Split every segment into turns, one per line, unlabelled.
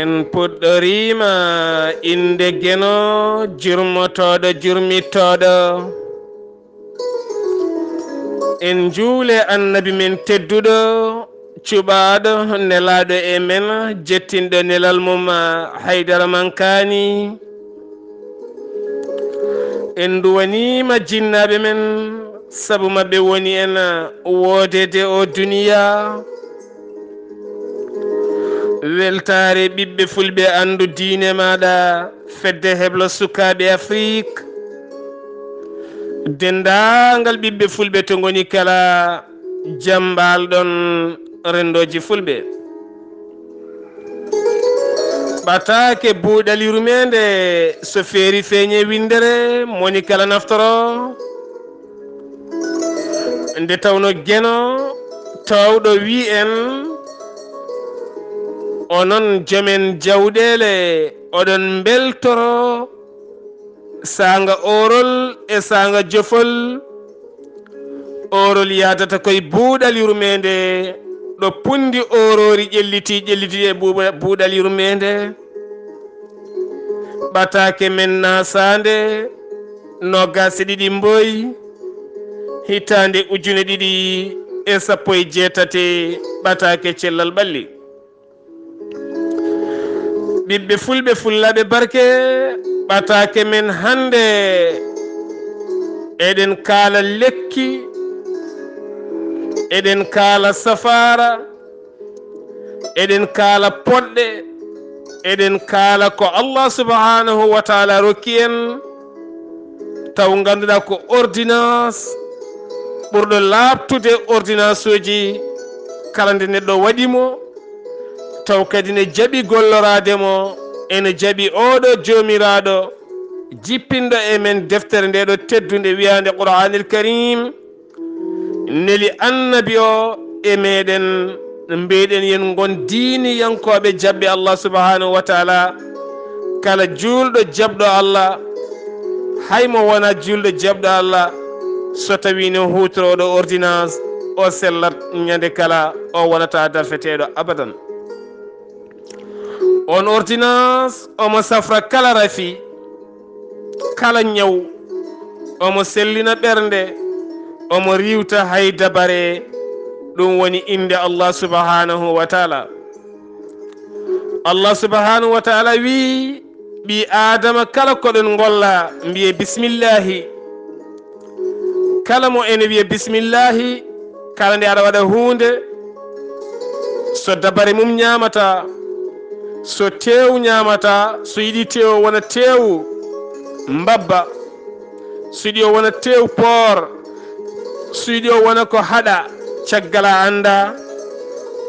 en puɗɗorima inde geno jurmotoɗo jurmittoɗo en juule annabi men tedduɗo cuɓaɗo nelaɗo e men jettinɗo nelal mum haydara mankani en duwanima jinnaɓe men sabu mabɓe woni en wodede o duniya weltare ɓiɓɓe fulɓe andu diine maɗa fedde heblo sukaɓe afrique dendagal ɓiɓɓe fulɓe to goni kala jambalɗon rendoji fulɓe ɓatake buuɗalirumede so feeri feeñe windere moni kala naftoro nde tawno geno tawɗo wi en onon jomen jawɗele oɗon beltoro sanga orol e sanga jofol orol yadata koye buuɗal yurmede ɗo pundi orori ƴelliti e buuɗal yurmede ɓatake men nasande nogas ɗiɗi mboy hitande ujune ɗiɗi e 18 ɓatake cellal ɓalli ɓiɓɓe fulɓe fullaɓe barke ɓatake men hande eɗen kaala lekki eɗen kaala safara eɗen kaala poɗɗe eɗen kaala ko Allah subhanahu wa taala rokki en taw ganduɗa ko ordonnance ɓurɗo labtude ordonnance uji kala nde neɗɗo waɗimo taw kadi ne jaaɓi gollorademo ene jaaɓi oɗo jomiraɗo jippinɗo e men deftere nde ɗo teddude wiyande Qur'anil Karim neli annabi o e meɗen mbeɗen yen gon diini yankoɓe jabɓe Allah subhanahu wa taala kala julɗo jabɗo Allah haymo wona julɗo jabɗo Allah so tawi no hutoroɗo ordonnance o sellat ñande kala o wonata darfeteɗo abadan on ordonnance omo safra kala rafi kala ñaw omo sellina ɓernde omo riwta hay dabare ɗum woni inde Allah subhanahu wa taala Allah subhanahu wa taala wi ɓi adama kala koɗon golla mbiye bismillahi kala mo ene wiye bismillahi kala nde aɗa waɗa hunde so dabare mum ñamata so tew ñamata so yiɗi tew wona tew mbabba so yiɗi o wona tew poor so yiɗi o wona ko haɗa caggal a anda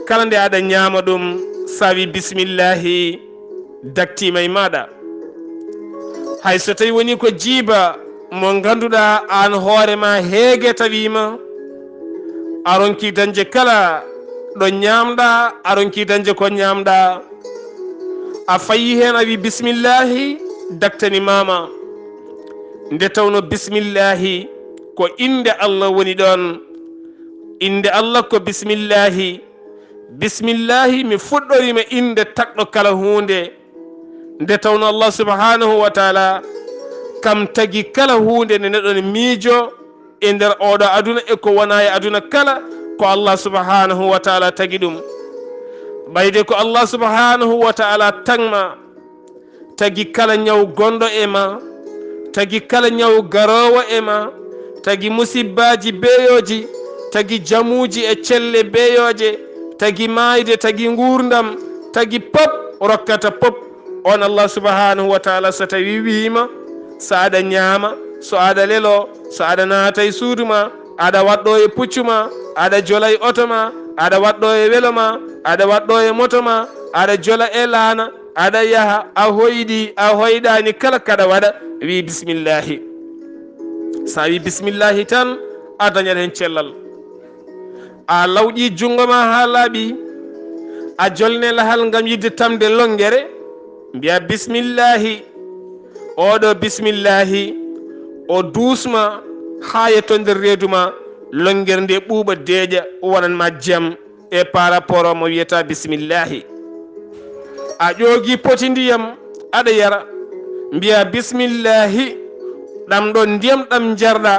kala nde aɗa ñama ɗum sa wi bismillahi daktima e maɗa hay so tawi woni ko jiiba mo ganduɗa an hoorema heege tawima aronki dañde kala ɗo ñamɗa aronki dañde ko ñamɗa a fayi hen a wi bismillahi daktani mama nde tawno bismillahi ko inde Allah woni ɗon inde Allah ko bismillahi bismillahi mi fuɗɗorima inde takɗo kala hunde nde tawno Allah subhanahu wa taala kam tagi kala hunde nde neɗɗo ne miijo e nder oɗo aduna e ko wona e aduna kala ko Allah subhanahu wa taala tagi ɗum ɓayde ko Allah subhanahu wa taala tagma tagi kala ñaw gonɗo e ma tagi kala ñaw garowo e ma tagi musibbaji beyoji tagi jamuji e celle beyoje tagi mayde tagi gurdam tagi pop rokkata pop on Allah subhanahu wa taala so tawi wima so aɗa ñaama so aɗa lelo so aɗa naata e suudu ma aɗa waɗɗo e puccu ma aɗa jola e oto ma aɗa waɗɗo e welo ma aɗa waɗɗo e moto ma aɗa jola e laana aɗa yaha a hoyɗi a hoyɗani kala kaɗa waɗa wi bismillahi sa wi bismillahi tan a dañat hen cellal a lawƴi jungo ma ha laaɓi a jolne lahal gam yidde tamde longere mbiya bismillahi oɗo bismillahi o duusma ha yetto nder reedu ma longere nde ɓuuɓa deeƴa wonanma jaam e par rapport o mo wiyata bismillahi a ƴoogi poti ndiyam aɗa yara mbiya bisimillahi ɗam ɗon ndiyam ɗam jarɗa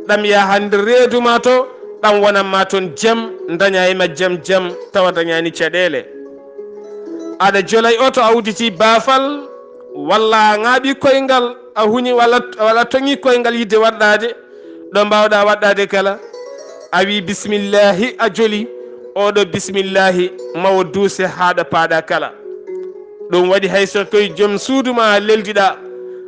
ɗam yaha nder reedu ma to ɗam wonanma toon jam daña e majjam jam tawa dañani caɗele aɗa jolay o to a uditi baafal walla a ŋaaɓi koyngal a huñi walla toŋi koyngal yidde waɗɗade ɗo mbawɗa waɗɗade kala a wi bisimillahi a joli oɗo bisimillahi mawo duuse haɗa paaɗa kala ɗum waɗi hayso koye joom suudu ma leldiɗa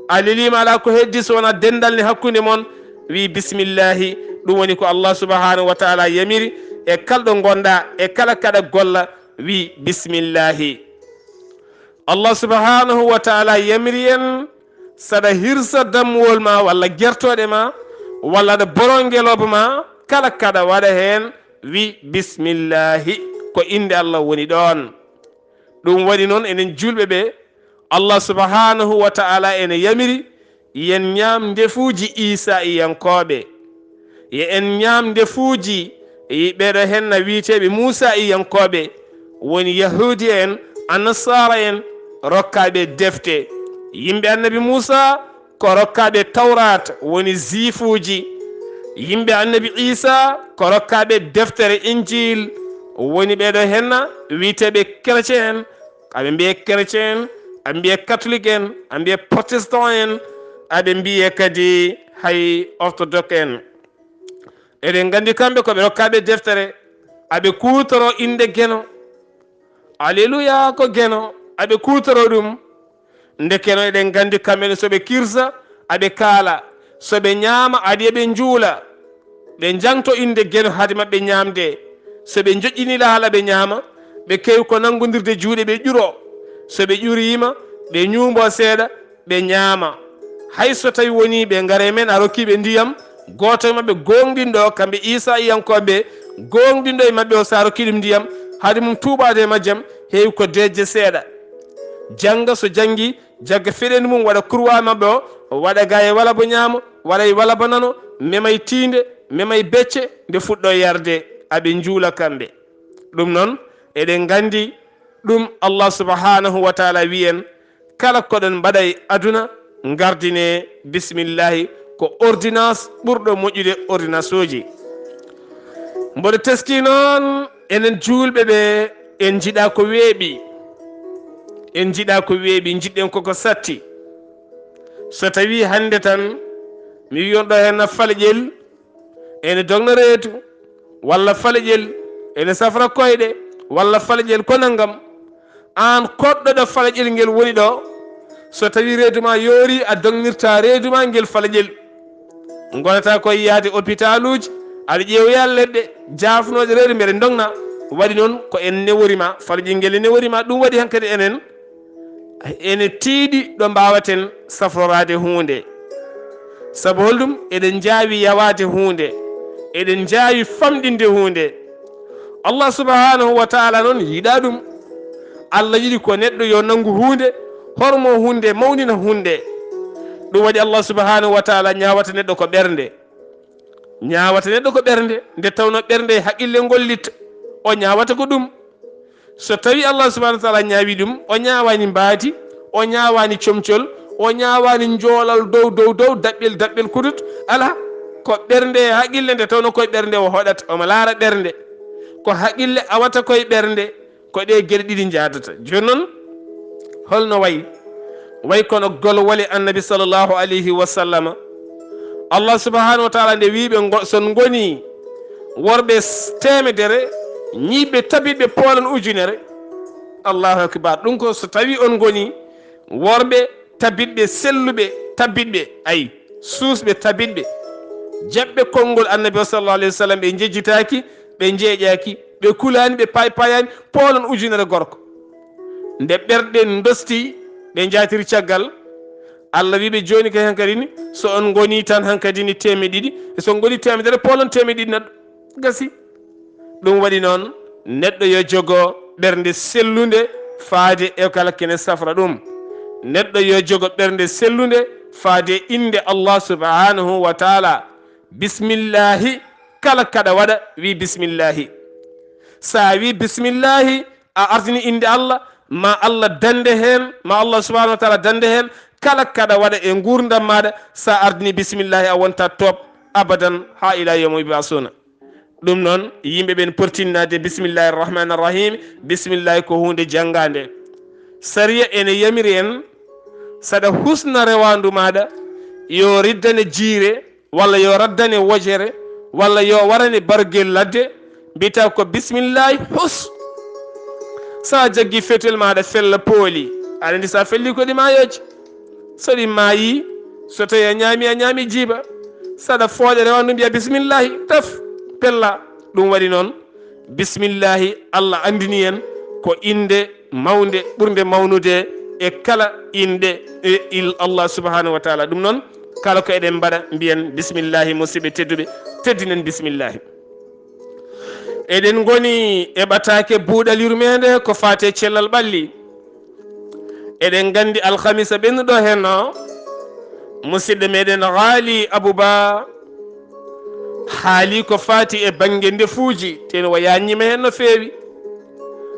a lelima ala ko heddi so wona dendal ne hakkude moon wi bisimillahi ɗum woni ko Allah subhanahu wa taala yamiri e kalɗo gonɗa e kala kaɗa golla wi bisimillahi. Allah subhanahu wa taala yamiri en saɗa hirsa dammuwol ma walla gertoɗe ma walla ɗa borongeloba ma kala kaɗa waɗa hen wi bisimillahi ko inde Allah woni ɗon. ɗum waɗi noon enen julɓe ɓe Allah subhanahu wa taala ene yamiri yen ñaam ndefuuji Isa iyankoɓe ye en ñaam ndefuuji ɓeɗo henna wiiteɓe Musa iyankoɓe woni yahudi en annasara en rokkaɓe defte yimɓe annabi Musa ko rokkaɓe tawrat woni zifuuji yimɓe annabi Isa ko rokkaɓe deftere injil woni ɓeɗo henna wiiteɓe chrétien aɓe mbiye chrétien aɓe mbiye catholique en aɓe mbiye protestant en aɓe mbiye kadi hay orthodoxe en eɗen gandi kamɓe koɓe rokkaɓe deftere aɓe kutoro inde geno alleluya ko geno aɓe kutoro ɗum nde keno eɗen gandi kamɓene soɓe kirsa aɓe kaala soɓe ñaama aɗa ɓe juula ɓe jangto inde geno haade mabɓe ñamde soɓe joƴƴini lahala ɓe ñaama ɓe kewi ko nanggodirde juuɗe ɓe ƴuro soɓe ƴurima ɓe ñuumbo seeɗa ɓe ñaama hay so tawi woni ɓe gaare men a rokkiɓe ndiyam goto e mabɓe gonɗinɗo kamɓe Isa iyankoɓe gonɗinɗo e mabɓe o sa rokkiɗum ndiyam haade mum tuuɓade e majjam heewi ko deeje seeɗa jangga so janggi jagga feɗeni mum waɗa kurwa mabɓe o waɗa ga e walabo ñaama waɗa e walabo nano memay tiinde memay becce nde fuɗɗo yarde aɓe juula kamɓe ɗum noon eɗen gandi ɗum Allah subhanahu wa taala wiyen kala koɗon mbaɗa e aduna gardine bisimillahi ko ordonnance ɓurɗo moƴƴude ordonnance uji mboɗo teski noon enen julɓe ɓe en jiiɗa ko weeɓi en jiiɗa ko weeɓi jiɗɗen koko satti so tawi hande tan mi wiyonɗo henna faleƴel ene dogna reedu walla faleƴel ene safra koyɗe walla faleƴel ko naggam an koɗɗoɗo faleƴel ngel woni ɗo so tawi reedu ma yoori a dognirta reedu ma ngel faleƴel gonata koye yaade hôpital uji aɗa ƴeewoya leɗɗe jafnoje reedu mbeɗe dogna waɗi noon ko en neworima faleƴel ngel e neworima ɗum waɗi hankkadi enen ene tiiɗi ɗo mbawaten safrorade hunde saabu holɗum eɗen jaawi yawade hunde eɗen jaawi famɗinde hunde Allah subhanahu wa taala noon yiiɗa ɗum Allah yiɗi ko neɗɗo yo nanggu hunde hormo hunde mawnina hunde ɗum waɗi Allah subhanahu wa taala ñawata neɗɗo ko ɓernde ñawata neɗɗo ko ɓernde nde tawno ɓernde haqqille gollitta o ñawata ko ɗum so tawi Allah subhanahu wa taala ñaawi ɗum o ñawani mbaadi o ñawani comcol o ñawani joolal dow daɓɓel kudut ala ko ɓernde haqqille nde tawno koye ɓernde o hoɗata omo laara ɓernde ko haqqille awata koye ɓernde ko ɗe gueɗe ɗiɗi jadata joni noon holno way kono golwole annabi sallllahu alayhi wa sallama Allah subhanahu wa taala nde wiɓe son goni worɓe temedere ñiɓɓe tabiɓe poolan ujunere allahu akbar ɗum ko so tawi on goni worɓe tabitɓe selluɓe tabitɓe ayi suusɓe tabitɓe jaɓɓe konngol annabi o sallallah alayhi wa sallam ɓe jejjitaki ɓe jeeƴaki ɓe kulani ɓe payani poolan ujunere gorko nde ɓerɗe dosti ɓe jatiri caggal Allah wiɓe joni kay hankadi ni so on goni tan hankadi ni 200 so goni temedere poolan 200 neɗɗo gasi ɗum waɗi noon neɗɗo yo jogo ɓernde sellude faade e kala kene safra ɗum neɗɗo yo jogo ɓernde sellude faade inde Allah subhanahu wa taala bisimillahi kala kaɗa waɗa wi bisimillahi sa wi bisimillahi a ardini inde Allah ma Allah dande hen ma Allah subhanahu wa taala dande hen kala kada waɗa e gurdam maɗa sa ardini bisimillahi a wonta top abadan ha ila yawma yubasuna ɗum noon yimɓe ɓen portinnade bisimillahi arrahmani arrahim bisimillahi ko hunde jangade sariya ene yamiri en saɗa husna rewandu maɗa yo riddane jiire walla yo raddane wojere walla yo warane barguel ladde mbiyata ko bisimillahi hus sa jaggi fetel maɗa fella pooli aɗa andi sa felli ko ɗi mayoji so ɗi maayi so tawi a ñaami jiiba saɗa fooƴa rewandu mbiya bisimillahi taf pella ɗum waɗi noon bisimillahi Allah andini en ko inde mawde ɓurde mawnude e kala inde Allah subhanahu wa taala ɗum noon kala ko eɗen mbaɗa mbiyen bisimillahi musidɓe tedduɓe teddinen bisimillahi eɗen goni e ɓatake buuɗal yurmede ko fate cellal ɓalli eɗen gandi alhamisa ɓennuɗo hen o musidɗo meɗen haali abouba haali ko fati e banggue ndefuuji ten o yañima hen no feewi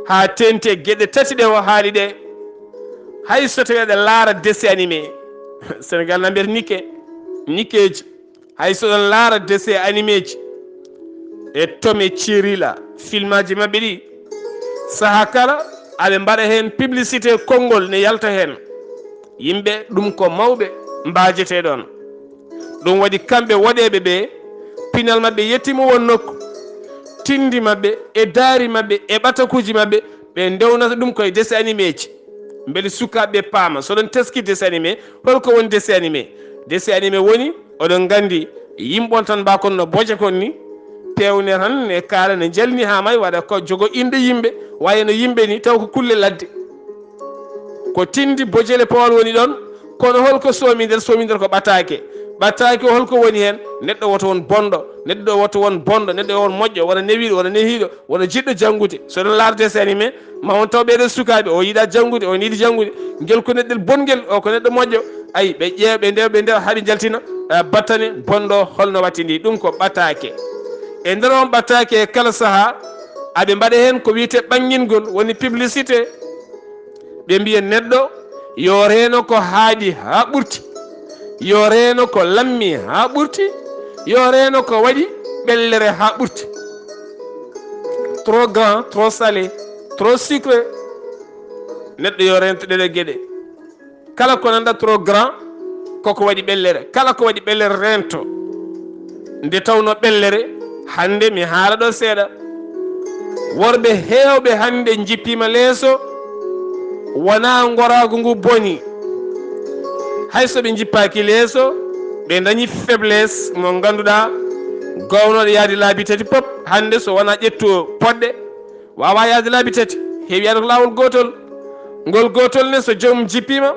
ha tente gueɗe tati ɗe o haali ɗe hay so tawi aɗa laara dessin animé sénégal na mbiyata nikkeji hay so ɗon laara dessin animé ji e tome cirila film aji mabɓe ɗi saaha kala aɓe mbaɗa hen publicité konngol ne yalta hen yimɓe ɗum ko mawɓe mbajete ɗon ɗum waɗi kamɓe waɗeɓe ɓe pinal mabɓe yettima won nokku tindi mabɓe e daari mabɓe e ɓatakuji mabɓe ɓe ndewnata ɗum koye dessin animé ji beele sukaɓe paama soɗon teski dessin animé holko woni dessin animé woni oɗon gandi yimɓon tan mba kon no boje kon ni pewne tan ne kaala ne jalni ha may waɗa ko jogo inde yimɓe wayno yimɓe ni taw ko kulle ladde ko tindi bojele powol woni ɗon kono holko somider ko ɓattake o holko woni hen neɗɗo woto won bonɗo neɗɗo won moƴƴo wona newiɗo wona nehiɗo wona jiɗɗo janggude soɗon laara dessin animé ma won taw ɓeɗo sukaɓe o yiiɗa janggude o yiiɗi janggude guel ko neɗɗel bonguel o ko neɗɗo moƴƴo ayi ɓe ƴeewa ɓe ndewa haaɗi jaltina battane bonɗo holno wattidi ɗum ko ɓattake e nder on ɓattake e kala saaha aɓe mbaɗa hen ko wiyete ɓanguingol woni publicité ɓe mbiya neɗɗo yo reeno ko haaɗi ha ɓurti yo reeno ko lammi ha ɓurti yo reeno ko waɗi ɓellere ha ɓurti trop grand trop salé trop sucré neɗɗo yo rento ɗeɗe gueɗe kala ko nanda trop grand koko waɗi ɓellere kala ko waɗi ɓellere rento nde tawno ɓellere hande mi haala ɗo seeɗa worɓe heewɓe hande jippima leeso wona goragu ngu boni hayso ɓe jippaki leeso ɓe dañi faiblesse mo ganduɗa gownoɗo yaade laabi tati pop hande so wona ƴettu poɗɗe wawa yaade laabi tati heewi yaade ko lawol gotol ngol gotol ne so joomum jippima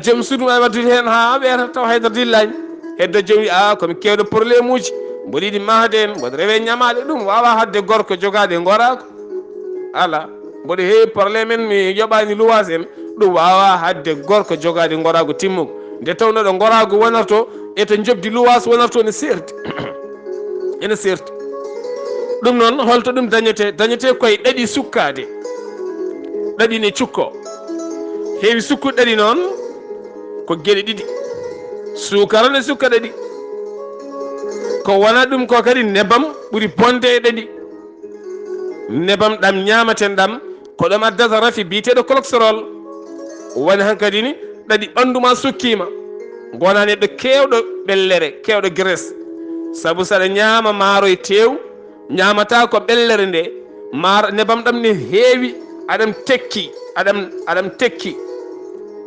joom suudu a waddude hen ha wiyata taw haydara dillani heddo joom wi a komi kewɗo probléme uji mboɗo yiɗi mahde en mboɗo rewe ñamade ɗum wawa hadde gorko jogade e gorako ala mboɗo heewi probléme en mi yoɓani luwas en ɗum wawa hadde gorko jogade gorago timmugo nde tawno ɗo gorago wonarto eto jobdi luwas wonarto ne serti ene serti ɗum noon holto ɗum dañete koye ɗaɗi sukkade ɗaɗi ne cukko heewi sukkude ɗaɗi noon ko gueɗe ɗiɗi sukara ne sukka ɗaɗi ko wona ɗum ko kadi nebam ɓuuri bonde e ɗaɗi nebam ɗam ñamaten ɗam ko ɗum addata rafi biteɗo cholestérol woni hankkadi ni ɗaɗi ɓanduma sukkima gona neɗɗo kewɗo ɓellere kewɗo graisse saabu saɗa ñama maaro e tew ñamata ko ɓellere nde nebam ɗam ne heewi aɗam tekki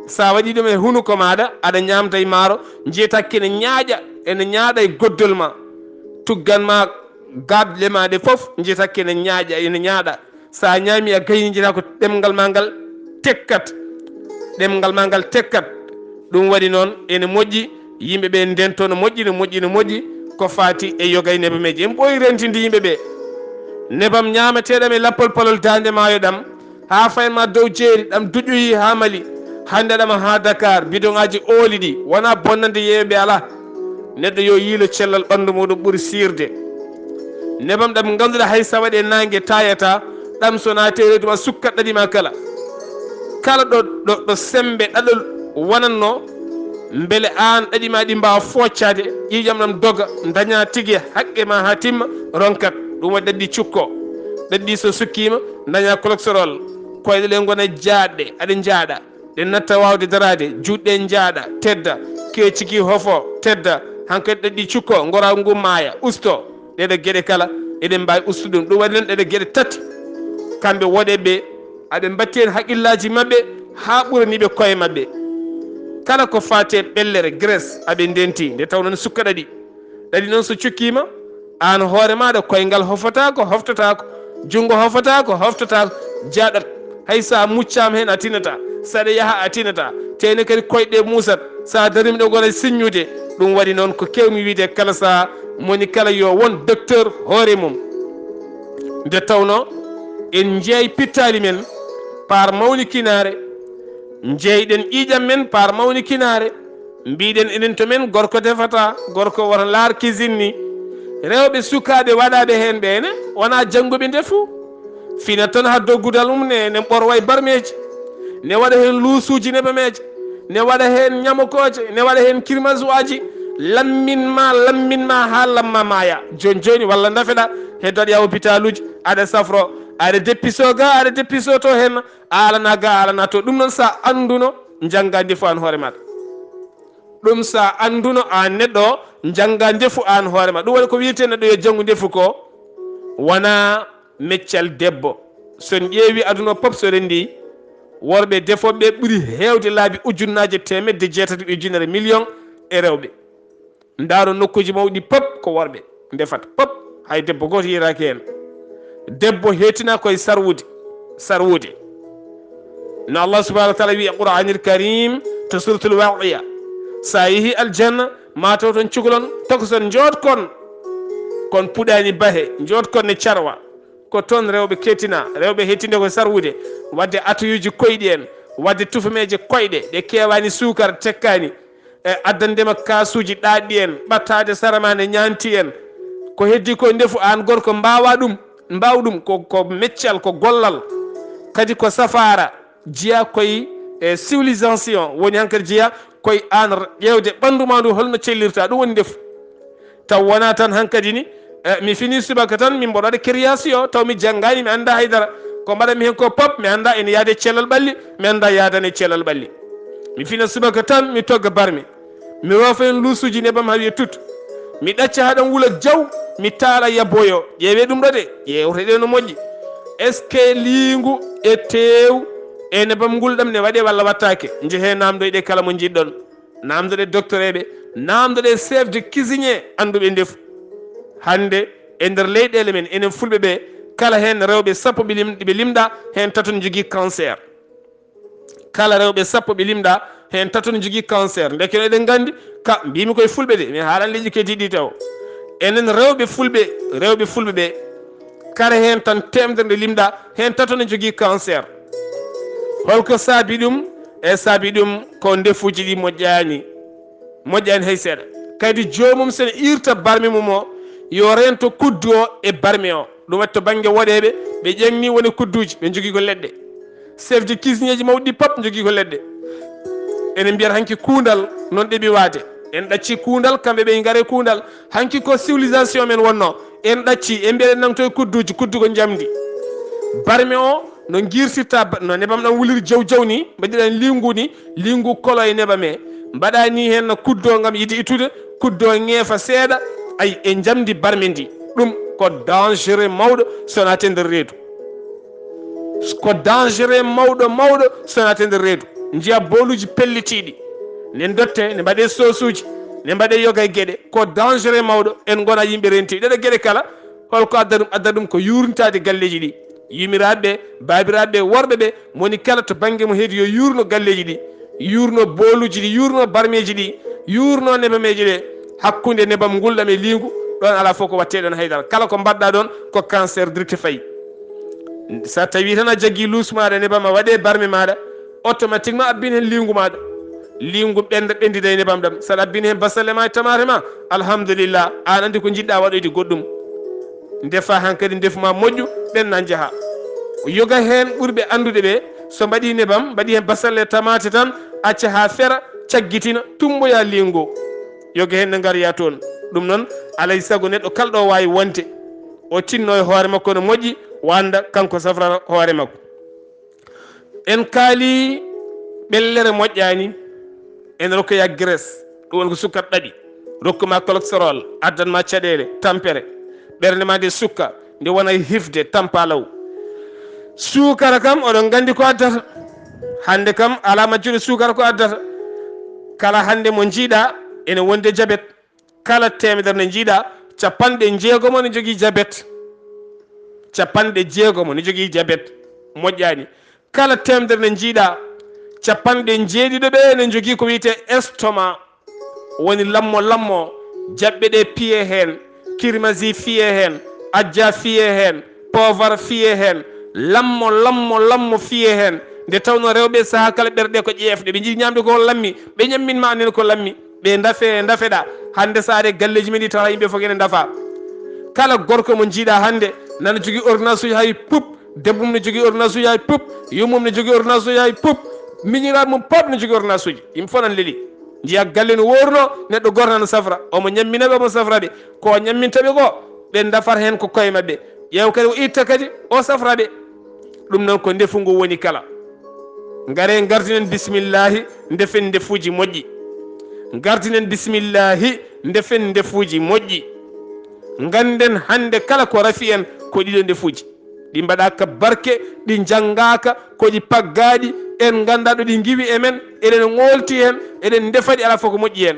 sa waɗi ɗum e hunuko maɗa aɗa ñamta e maaro jeytakke ne ñaaƴa ene ñaaɗa e goddol ma tugganma gable ma ɗe foof jeytakke ne ñaaƴa ene ñaaɗa sa ñaami a gayni jeyata ko ɗemgal ma ngal tekkat ɗum waɗi noon ene moƴƴi yimɓeɓe ndento no moƴƴi ko fati e yogay nebameji en ɓooyi rentinde yimɓeɓe nebam ñamateɗam e lappol palol dande maayo ɗam ha fayma dow jeeri ɗam duƴoyi ha mali hande ɗama ha Dakar bidon aji ooli ɗi wona bonnande yeeɓe ala neɗɗo yo yiilo cellal ɓandu muɗum ɓuuri sirde nebam ɗam ganduɗa hay sa waɗi e nangue tayata ɗam sona tereduma sukkat ɗaɗima kala kala ɗo sembe ɗaɗol wonanno beele an ɗaɗima ɗi mbawa foccade ƴiƴam ɗam doga daña tigui haqqe ma ha timma ronkat ɗum waɗi ɗaɗɗi cukko ɗaɗɗi so sukkima daña cholestérol koyɗe ɗe gona jaaɗɗe aɗa jaaɗa ɗe natta wawde darade juɗɗe jaaɗa tedda kecciki hofo tedda hankkadi ɗaɗɗi cukko gora ngu maaya usto ɗeɗo gueɗe kala eɗen mbawi ustude ɗum waɗi noon ɗeɗo gueɗe tati kamɓe woɗeɓe aɓe batti hen haqqillaji mabɓe ha ɓuraniɓe koye mabɓe kala ko fate ɓellere graisse aɓe ndenti nde taw noon sukka ɗaɗi noon so cukkima an hoore maɗa koyngal hofotako hoftatako junggo hofotako hoftatako jaɗat hay sa muccama hen a tinata saɗa yaaha a tinata tene kadi koyɗe musat sa darima ɗo gona signude ɗum waɗi noon ko kewmi wiide kala sa moni kala yo won docteur hoore mum nde tawno en jeey pittali men par mawni kinare jeeyɗen ƴiƴam men par mawni kinare mbiɗen enen to men gorko defata gorko wona laar cuisine ni rewɓe sukaɓe waɗaɓe hen ɓene wona janggoɓe ndefu fina tan ha doggudal mum ne ɓorwa e barmeji ne waɗa hen luusuji nebameje ne waɗa hen ñamokoje ne waɗa hen kirmas aji lamminma ha lamma maya joni walla dafeɗa heddoɗa ya hôpital uji aɗa safro aɗa deppiso ga aɗa deppiso to hen a alana ga alana to ɗum noon sa anduno jangga ndefu an hoore maɗa ɗum sa anduno an neɗɗo jangga ndefu an hoore maɗa ɗum waɗi ko wiyete neɗɗo yo janggu ndefu ko wona meccal debbo son ƴeewi aduna pop so rendi worɓe defoɓe ɓuuri hewde laabi ujunnaje temedde jeetati ujunere million e rewɓe ndaaro nokkuji mawɗi pop ko worɓe ndefata pop hay debbo goto yiraki hen debbo heetina koye sarwude no allah subahanahu wa taala wi e qur'anil karim to suratul waqiya sa yeehi aljanna mataw toon cukalon tokoson jootkon kon puɗani bahe jootkon ne carwa ko toon rewɓe kettina rewɓe hettinde koye sarwude wadde atuyuji koyɗi en wadde tufameje koyɗe ɗe kewani sukara tekkani e addandema kasuji ɗaɗɗi en ɓattade saramane ñanti en ko heddi ko ndefu an gorko mbawa ɗum ko meccal ko gollal kadi ko safara jiya koye civilisation woni hankkadi jiya koye an ƴewde ɓanduma ndu holno cellirta ɗum woni ndefu taw wona tan hankkadi ni mi fini subaka tan min mboɗo waɗa création taw mi janggani mi anda haydara ko mbaɗanmi hen ko pop mi anda ene yaade cellal ɓalli mi anda yadane cellal ɓalli mi fina subaka tan mi togga barmi mi rofa hen luusuji nebam ha wiye tut mi ɗacca haɗan wuula jaw mi taala yabboyo ƴeewe ɗum ɗo de ƴewteɗe no moƴƴi est ce que liingu e tew e nebam ngulɗam ne waɗe walla wattake jeehe namdoyɗe kala mo jiɗɗon namdoɗe docteur eɓe namdoɗe chef de cuisinier anduɓe ndefu hande e nder leyɗele men enen fulɓe ɓe kala hen rewɓe sappo ɓe limɗa hen tato ne jogui cancer kala rewɓe sappo ɓe limɗa hen tato ne jogui cancer ndekeno eɗen gandi ka mbimi koye fulɓe de mi haalan liƴƴi keddiɗi taw enen rewɓe fulɓe ɓe kala hen tan temedere nde limɗa hen tato ne jogui cancer holko saabi ɗum e saabi ɗum ko ndefuji ɗi moƴƴani hay seeɗa kadi jomum sene irta barmi mum o yo rento kuddu o e barmi o ɗum waɗi to banggue woɗeɓe ɓe ƴengni woni kudduji ɓe jogui ko leɗɗe chef de cuisinier ji mawɗi pop jogui ko leɗɗe enen mbiyata hanki kuundal noon ɗeɓi waade en ɗacci kuundal kamɓe ɓe gaare kuundal hanki ko civilisation men wonno en ɗacci en mbiyaɗen nangto e kudduji kuddugo jamdi barmi o no guirtirta no nebam ɗam wuliri jaw ni mbaɗiɗan lingu kolo e nebam e mbaɗani hen no kuddo gam yiide ittude kuddo ŋeefa seeɗa ay e jamdi barmi ndi ɗum ko dangereux mawɗo sonate nder reedu ko dangereux mawɗo sonate nder reedu jiya boluji pellitiɗi nen dotte ne mbaɗe sosuji ne mbaɗe yoga e gueɗe ko dangereux mawɗo en gona yimɓe rentiɓe ɗeɗo gueɗe kala holko adda ɗum ko yurnitade galleji ɗi yumiraɓeɓe babiraɓeɓe worɓeɓe moni kala to banggue mo heedi yo yurno galleji ɗi yurno boluji ɗi yurno barmeji ɗi yurno nebameji ɗe hakkude nebam ngulɗam e lingu ɗon ala fof ko watte ɗon haydara kala ko mbaɗɗa ɗon ko cancer direct fayi sa tawi tan a jagui luus maɗa nebam a waɗe barme maɗa automatiquement abbina hen lingu maɗa lingu ɓendida e nebam ɗam saɗa abbina hen basalle ma e tamate ma alhamdulillah an andi ko jiɗɗa waɗoyde goɗɗum ndefa hankkadi ndefuma moƴƴu ɓenna jaaha yoga hen ɓurɓe andude ɓe so mbaɗi nebam mbaɗi hen basalle tamate tan acca ha fera caggitina tumboya lingo yoga hen ne ngariya toon ɗum noon alay saago neɗɗo kalɗo wawi wonde o tinno e hoore makko no moƴƴi wanda kanko safrata hoore makko. En kaali ɓellere moƴƴani en rokkoya graisse ɗum woni ko sukkat ɗaɗi rokkuma cholestérol addanma caɗele tampere ɓernde ma nde sukka nde wona hifde tampa law. Sukara kam oɗon gandi ko addata hande kam ala majjuɗo sukara ko addata kala hande mo jiiɗa ene wonde diabète kala temedere nde jiiɗa capanɗe jeegomo ne jogui diabète capanɗe jeegomo ne jogui diabète moƴƴani kala temedere nde jiiɗa capanɗe jeeɗiɗo ɓe ne jogui ko wiyete estomac woni lammo jaɓɓe ɗe piye hen kirmasi fiye hen ajja fiye hen poivre fiye hen lammo fiye hen nde tawno rewɓe saaha kala ɓerɗe ko ƴeefɗe ɓe jiiɗi ñamde ko lammi ɓe ñamminma annene ko lammi ɓe dafeɗa hande saare galleji men ɗi tawa yimɓe fof ene dafa kala gorko mo jiiɗa hande nana jogui ordonnance uji hay pup debbo mum ne jogui ordonnance uji hay pup yummum ne jogui ordonnance uji hay pup miñiraɓe mum pop ne jogui ordonnance uji yimɓe fof nan leeli jiya galle no worno neɗɗo goto nana safra omo ñamminaɓe omo safraɓe ko ñammintaɓe ko ɓe dafata hen ko koye mabɓe ƴeew kadi o itta kadi o safraɓe ɗum noon ko ndefu ngu woni kala ngare gardinen bisimillahi ndefen ndefuji moƴƴi gardinen bisimillahi ndefen ndefuji moƴƴi ganden hande kala ko rafi en ko ɗiɗo ndefuji ɗi mbaɗaka barke ɗi janggaka koɗi paggaɗi en ganda ɗo ɗi giwi e men eɗen golti hen eɗen defaɗi ala fof ko moƴƴi hen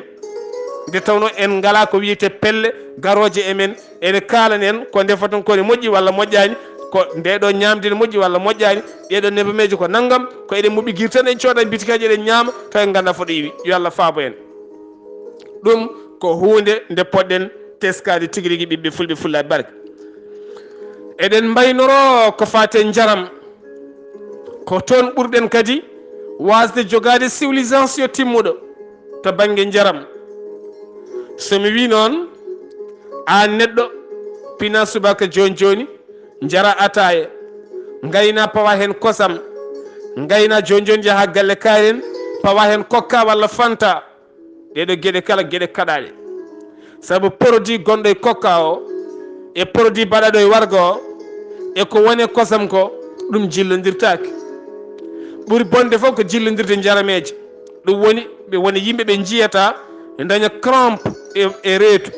nde tawno en ngala ko wiyete pelle garoje e men ene kalani en ko ndefaton kone moƴƴi walla moƴƴani ko ndeɗo ñamde ne moƴƴi walla moƴƴani ɗeɗo nebameji ko naggam ko eɗen moɓi guir tan en cooda bitikaji eɗen ñaama taw en ganda foɗo yiwi yo Allah faabo en ɗum ko hunde nde poɗɗen teskade tigui rigui ɓiɓɓe fulɓe fullaɓe barke. Eɗen mbaynoro ko fate jaram ko toon ɓurɗen kadi wasde jogade civilisation timmuɗo to banggue jaram somi wi noon a neɗɗo pina subaka joni jara ataye gayna pawa hen kosam gayna joni jaaha galle karen pawa hen kokka walla fanta ɗeɗo gueɗe kala gueɗe kaɗaɗe saabu produit gonɗo e kokka o e produit baɗaɗo e warga o e ko woni kosam ko ɗum jillodirtaki ɓuuri bonde fof ko jillodirde jarameje ɗum woni ɓe woni yimɓe ɓe jiyata daña crampe e reedu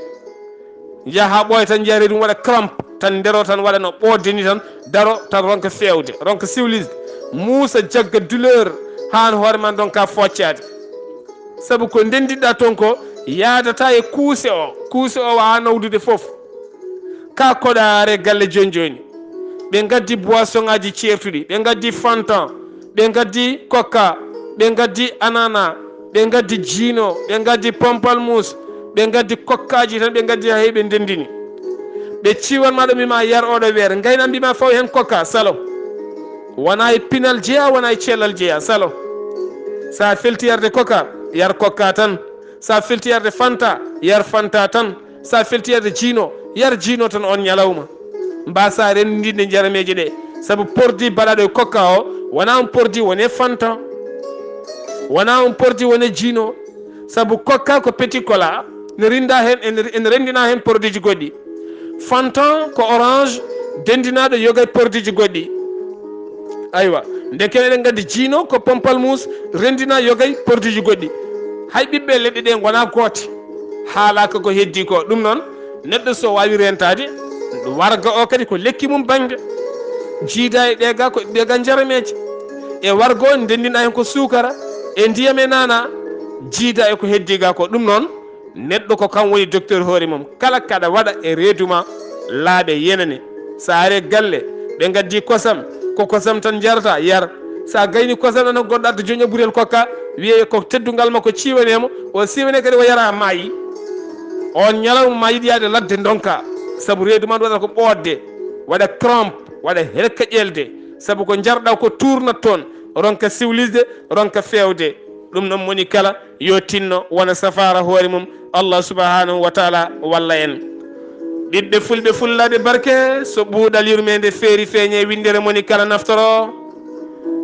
jaaha ɓooya tan jiya reedu waɗa crampe tan ndero tan waɗa no ɓoodeni tan daro tan ronka fewde ronka civilisde muusa jagga douleur han hoore man donka foccade saabu ko ndendiɗɗa toon ko yadata e kuuse o wawa nawdude foof ka koɗare galle joni ɓe gaddi boisson aji certuɗi ɓe gaddi fantan ɓe gaddi coca ɓe gaddi anana ɓe gaddi jino ɓe gaddi pompalmus ɓe gaddi kokkaji tan ɓe gaddi ha heeɓe ndendini ɓe ciwanma ɗo mbima yar oɗo weere gayna mbima faw hen kokka salo wona e pinal jeeya wona e cellal jeeya salo sa felti yarde kokka yar kokka tan sa felti yarde fanta yar fanta tan sa felti yarde jino yar jino tan on ñalawma mbasa rendinde jarameje ɗe saabu produit baɗaɗo e kokka o wona on produit wone fanta wona on produit wone jino saabu kokka ko petit cola ne rinda hen ene rendina hen produit ji goɗɗi fantan ko orange dendinaɗo yogay produit ji goɗɗi aywa ndeke eɗen gaddi jino ko pompalmus rendina yogay produit ji goɗɗi hay ɓiɓɓe leɗɗe ɗe gona goote haalaka ko heddi ko ɗum noon neɗɗo so wawi rentade warga o kadi ko lekki mum banggue jiida e ɗega ko ɗega jarameje e wargo o ndendina hen ko sukara e ndiyam e nana jiida e ko heddiga ko ɗum noon neɗɗo ko kam woni docteur hoore mum kala kaɗa waɗa e reeduma laaɓe yenane sa are galle ɓe gaddi kosam ko kosam tan jarata yar sa gayni kosam ɗan goɗɗo adda joño ɓurel kokka wiye ko teddugal makko ciwanemo o siwane kadi o yara maayi on ñalawma ma yiɗi yaade ladde donka saabu reedu ma waɗata ko ɓoodde waɗa crampe waɗa helka ƴelde saabu ko jarɗa ko tournat toon ronka civilisde ronka fewde ɗum noon moni kala yo tinno wona safara hoore mum Allah subhanahu wa taala walla en ɓiɓɓe fulɓe fullade barke so ɓuuɗal yurmede feeri feeñe windere moni kala naftoro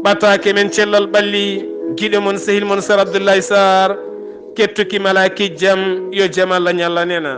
ɓatake men cellal ɓalli giɗo mon sehil mon sar abdoullahi sar kettuki mala kijjam yo jaam Allah ñalla nena